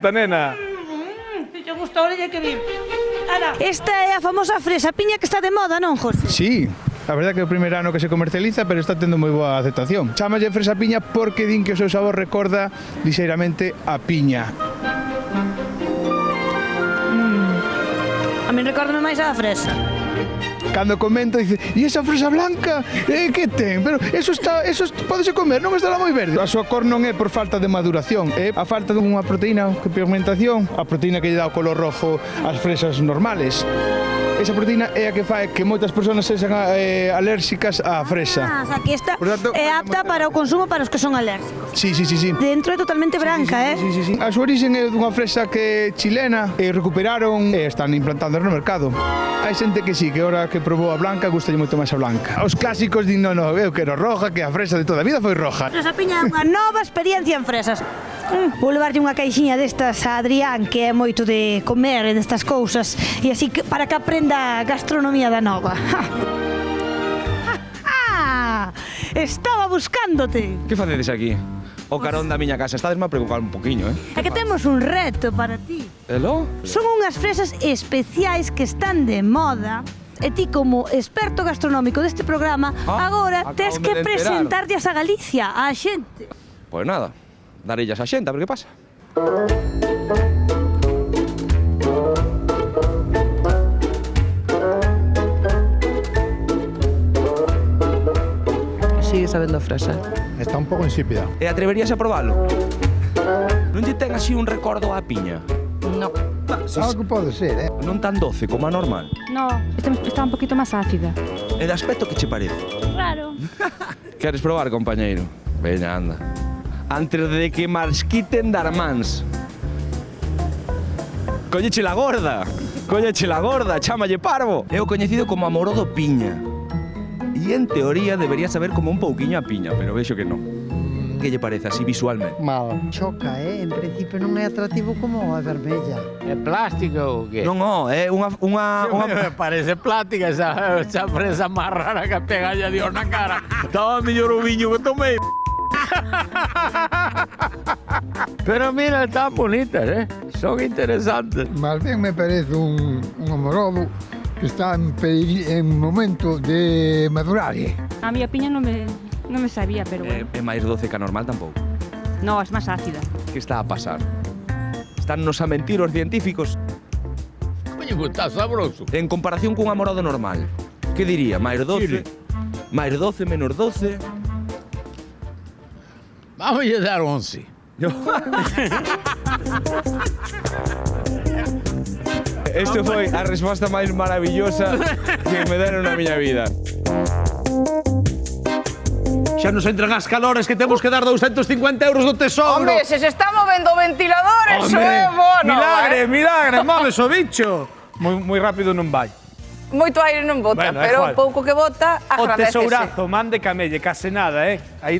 Nena. Si te gusta, orella que vir. Esta é a famosa fresa piña que está de moda, non, José? Sí, a verdade que é o primeiro ano que se comercializa, pero está tendo moi boa aceptación. Chámalle fresa piña porque din que o seu sabor recorda lixeiramente a piña. A min recórdame máis a fresa. Cando comento, dice, e esa fresa blanca, que ten? Pero eso pódese comer, non estará moi verde. A súa cor non é por falta de maduración, é a falta dunha proteína que pigmentación, a proteína que lle dá o color rojo ás fresas normales. Esa proteína é a que fai que moitas persoas sexan alérxicas á fresa. O sea, que esta Por tanto, é apta para o consumo para os que son alérgicos. Sí. Dentro é totalmente branca, Sí. A súa orixen é dunha fresa que é chilena e recuperaron e están implantando no mercado. Hai xente que sí, que ahora que probou a blanca, gustalle moito máis a blanca. Os clásicos din, no, eu quero roja, que a fresa de toda a vida foi roja. Fresa piña é unha nova experiencia en fresas. Vou levarlle unha caixiña destas a Adrián, que é moito de comer e destas cousas, e así que, para que aprenda a gastronomía da nova. Estaba buscándote. Que facedes aquí? O carón da miña casa. Estades a preocupar un poquinho, É que temos un reto para ti. Elo? Son unhas fresas especiais que están de moda. E ti, como experto gastronómico deste programa, agora tes que presentarlles a Galicia, á xente. Pois nada, darellas a xente, a ver que pasa. Sigue sabendo a fresa. Está un pouco insípida. E atreverías a probalo? Non lle ten así un recordo á piña? No. Algo pode ser, Non tan doce como a normal? No, está un poquito más ácida. E de aspecto que che parece? Raro. Queres probar, compañeiro? Veña, anda. Antes de que marsquiten darmáns. Colleche la gorda! Colleche la gorda, chámalle parvo! É o coñecido como amorodo piña. E en teoría debería saber como un pouquiño a piña, pero vexo que non. Que lle parece así visualmente? Mal. Choca, en principio non é atractivo como a vermella. É plástico ou que? Non, é unha Me parece plástica esa fresa máis rara que pegalla Dios na cara. Estaba mellor o viño que tomei. Pero mira, están bonitas, son interesantes. Más ben me parece un amorodo que está en momento de madurar. A mí a piña no me sabía, pero bueno. É máis doce que a normal tampouco. No, es más ácida. Que está a pasar? Están nos a mentir os científicos Coño, está sabroso. en comparación cun amorodo normal. Que diría? Máis 12? Máis 12 menos 12? Vamos a dar 11. Isto foi a resposta máis maravillosa que me deron na miña vida. Xa nos entran as calores que temos que dar 250 euros do tesouro. Hombre, se está movendo o ventilador, eso é bueno. Milagre, moves o bicho. Moi rápido non vai. Moito aire non bota, Bueno, é pero igual. o pouco que bota O agradecese. tesourazo, man de camelle, case nada, Aí